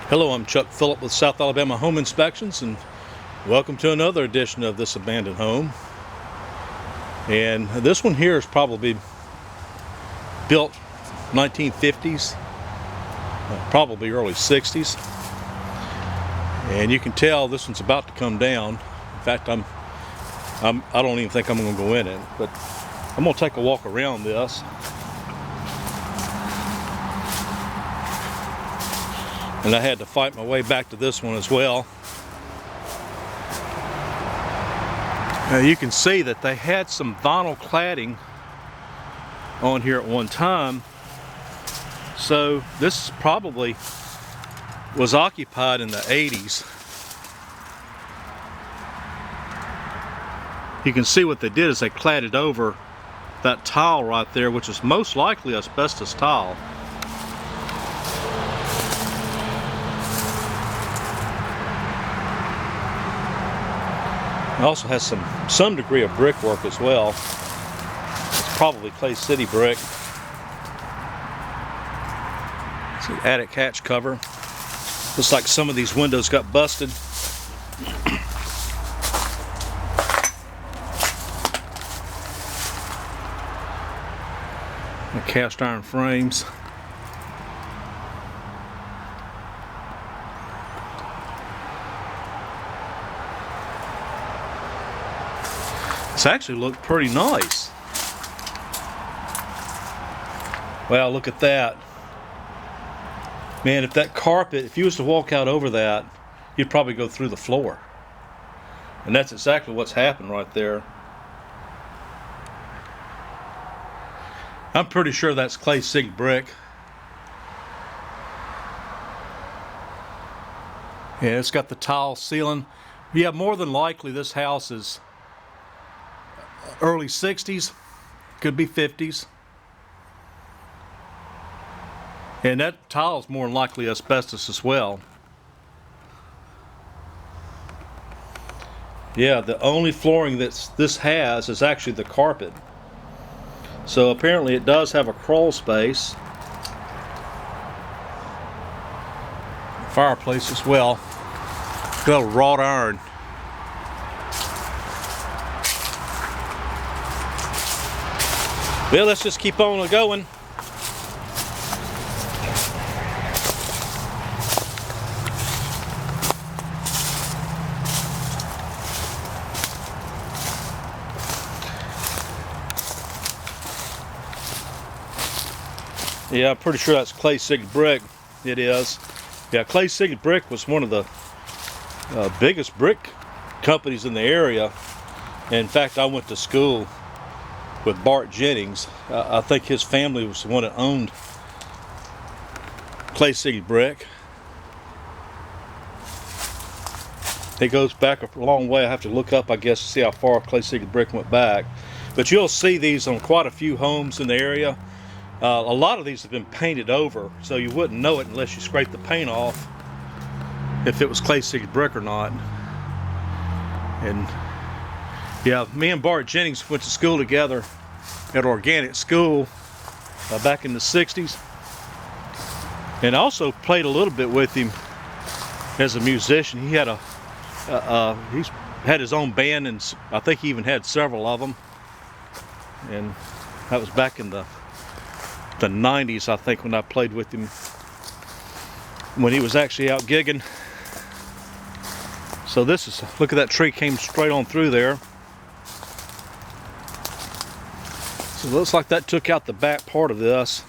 Hello, I'm Chuck Phillip with South Alabama Home Inspections, and welcome to another edition of this abandoned home. And this one here is probably built 1950s, probably early 60s. And you can tell this one's about to come down. In fact, I don't even think I'm going to go in it, but I'm going to take a walk around this. And I had to fight my way back to this one as well. Now you can see that they had some vinyl cladding on here at one time. So this probably was occupied in the 80s. You can see what they did is they cladded over that tile right there, which is most likely asbestos tile. It also has some degree of brickwork as well. It's probably Clay City brick. It's an attic hatch cover. Looks like some of these windows got busted. The cast iron frames. This actually looked pretty nice. Well, look at that. Man, if that carpet, if you was to walk out over that, you'd probably go through the floor. And that's exactly what's happened right there. I'm pretty sure that's Clay City brick. Yeah, it's got the tile ceiling. Yeah, more than likely this house is early 60s, could be 50s. And that tile is more than likely asbestos as well. Yeah, the only flooring that this has is actually the carpet. So apparently it does have a crawl space. Fireplace as well. Got a wrought iron. Well, let's just keep on going. Yeah, I'm pretty sure that's Clay City brick. It is. Yeah, Clay City brick was one of the biggest brick companies in the area. In fact, I went to school with Bart Jennings. I think his family was the one that owned Clay City brick. It goes back a long way. I have to look up, I guess, to see how far Clay City brick went back. But you'll see these on quite a few homes in the area. A lot of these have been painted over, so you wouldn't know it unless you scrape the paint off if it was Clay City brick or not. And yeah, me and Bart Jennings went to school together at organic school back in the 60s. And I also played a little bit with him as a musician. He had he's had his own band, and I think he even had several of them. And that was back in the 90s, I think, when I played with him, when he was actually out gigging. So this is, look at that tree, came straight on through there. So it looks like that took out the back part of this.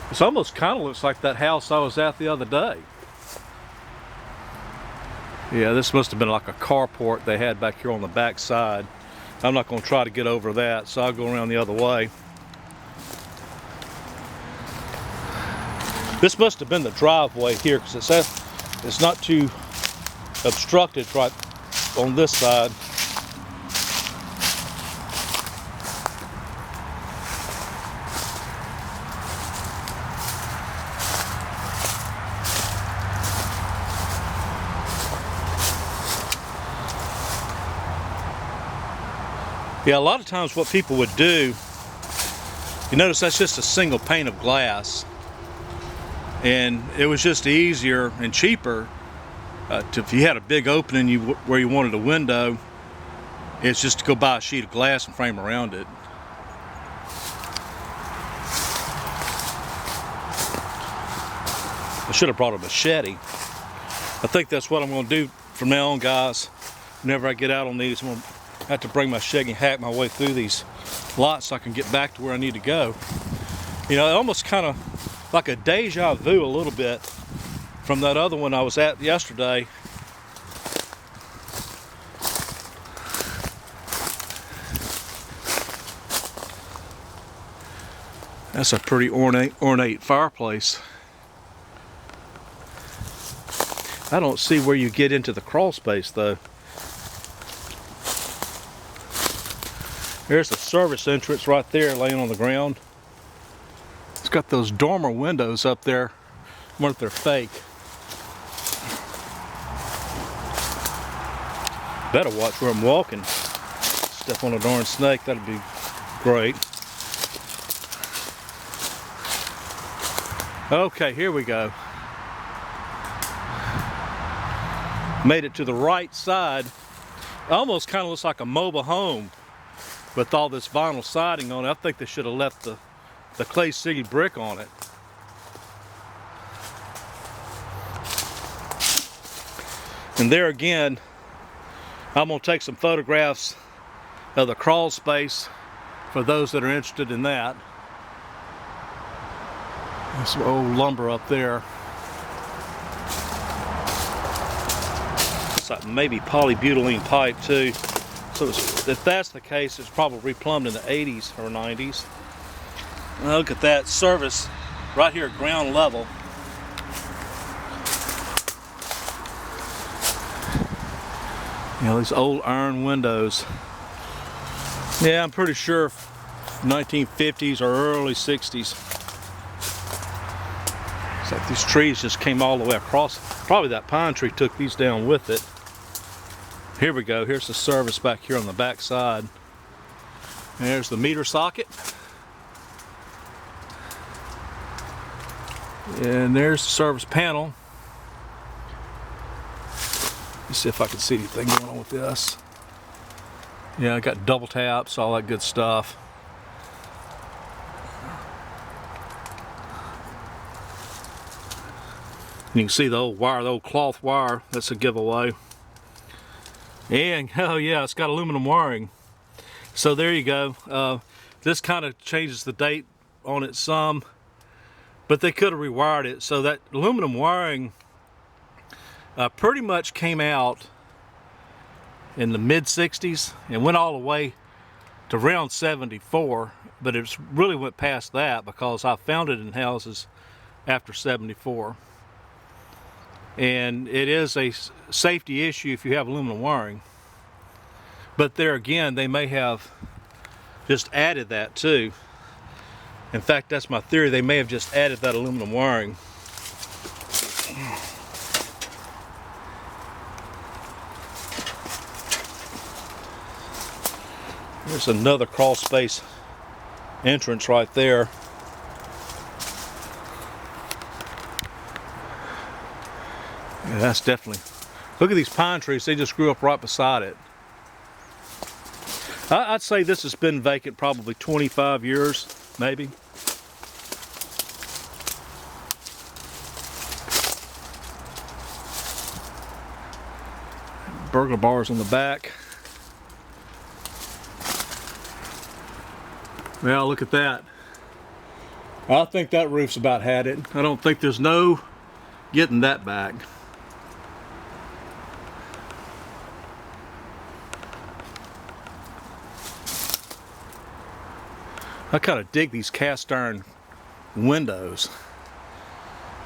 This almost kind of looks like that house I was at the other day. Yeah, this must have been like a carport they had back here on the back side. I'm not going to try to get over that, so I'll go around the other way. This must have been the driveway here, because it's not too obstructed right on this side. Yeah, a lot of times what people would do You notice that's just a single pane of glass, and it was just easier and cheaper if you had a big opening where you wanted a window. It's just to go buy a sheet of glass and frame around it. I should have brought a machete. I think that's what I'm going to do from now on, guys. Whenever I get out on these, I'm going to have to bring my machete and hack my way through these lots so I can get back to where I need to go. You know, it almost kind of like a deja vu a little bit from that other one I was at yesterday. That's a pretty ornate fireplace. I don't see where you get into the crawl space though. There's the service entrance right there laying on the ground. It's got those dormer windows up there. I wonder if they're fake. Better watch where I'm walking. Step on a darn snake, that'd be great. Okay, here we go. Made it to the right side. Almost kind of looks like a mobile home with all this vinyl siding on it. I think they should have left the Clay City brick on it. And there again, I'm going to take some photographs of the crawl space for those that are interested in that. There's some old lumber up there. Like maybe polybutylene pipe too. So if that's the case, it's probably replumbed in the 80s or 90s. Now look at that service right here at ground level. You know, these old iron windows. Yeah, I'm pretty sure 1950s or early 60s. It's like these trees just came all the way across. Probably that pine tree took these down with it. Here we go. Here's the service back here on the back side. There's the meter socket. And there's the service panel. Let's see if I can see anything going on with this. Yeah, I got double taps, all that good stuff. You can see the old wire, the old cloth wire. That's a giveaway. And oh yeah, it's got aluminum wiring. So there you go. This kind of changes the date on it some, but they could have rewired it. So that aluminum wiring pretty much came out in the mid 60s and went all the way to around 74, but it really went past that because I found it in houses after 74. And it is a safety issue if you have aluminum wiring. But there again, they may have just added that too. In fact, that's my theory. They may have just added that aluminum wiring. There's another crawl space entrance right there. Yeah, that's definitely, look at these pine trees, they just grew up right beside it. I'd say this has been vacant probably 25 years, maybe. Burglar bars on the back. Well, look at that. I think that roof's about had it. I don't think there's no getting that back. I kind of dig these cast iron windows.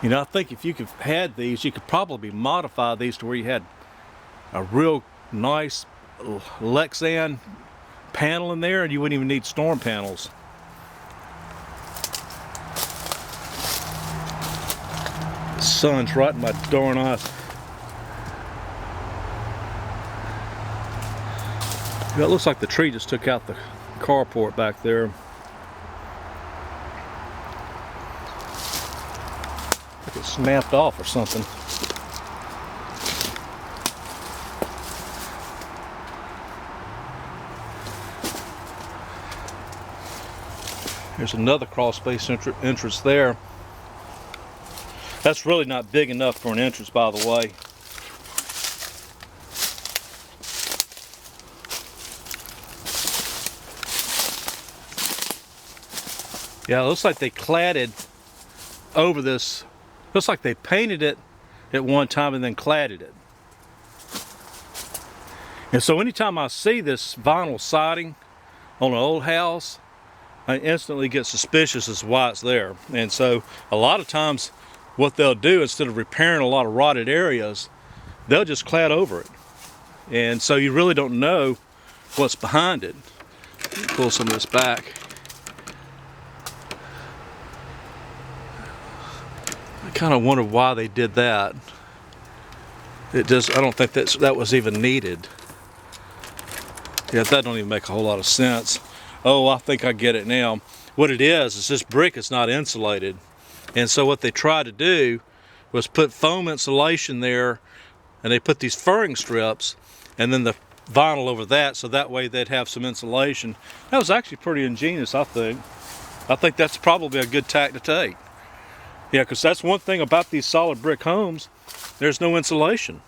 You know, I think if you could have had these, you could probably modify these to where you had a real nice Lexan panel in there and you wouldn't even need storm panels. The sun's right in my darn eyes. It looks like the tree just took out the carport back there. Like it snapped off or something. There's another crawl space entrance there. That's really not big enough for an entrance, by the way. Yeah, it looks like they cladded over this. Looks like they painted it at one time and then cladded it. And so anytime I see this vinyl siding on an old house, I instantly get suspicious as to why it's there. And so a lot of times what they'll do, instead of repairing a lot of rotted areas, they'll just clad over it. And so you really don't know what's behind it. Pull some of this back. I kind of wonder why they did that. I don't think that was even needed. Yeah, that don't even make a whole lot of sense. Oh, I think I get it now. What it is this brick is not insulated. And so what they tried to do was put foam insulation there, and they put these furring strips and then the vinyl over that, so that way they'd have some insulation. That was actually pretty ingenious, I think. I think that's probably a good tack to take. Yeah, because that's one thing about these solid brick homes, there's no insulation.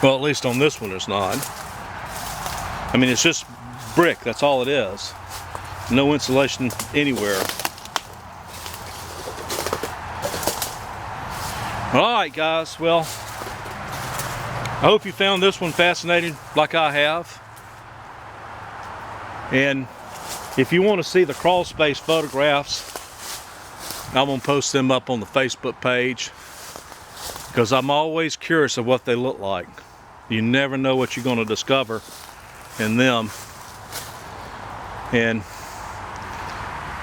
Well, at least on this one there's not. I mean, it's just brick, that's all it is. No insulation anywhere. Alright guys, well, I hope you found this one fascinating like I have. And if you want to see the crawl space photographs, I'm going to post them up on the Facebook page, because I'm always curious of what they look like. You never know what you're going to discover in them. And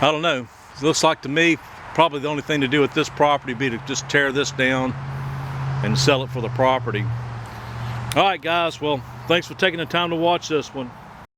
I don't know, it looks like to me probably the only thing to do with this property would be to just tear this down and sell it for the property. Alright guys, well, thanks for taking the time to watch this one.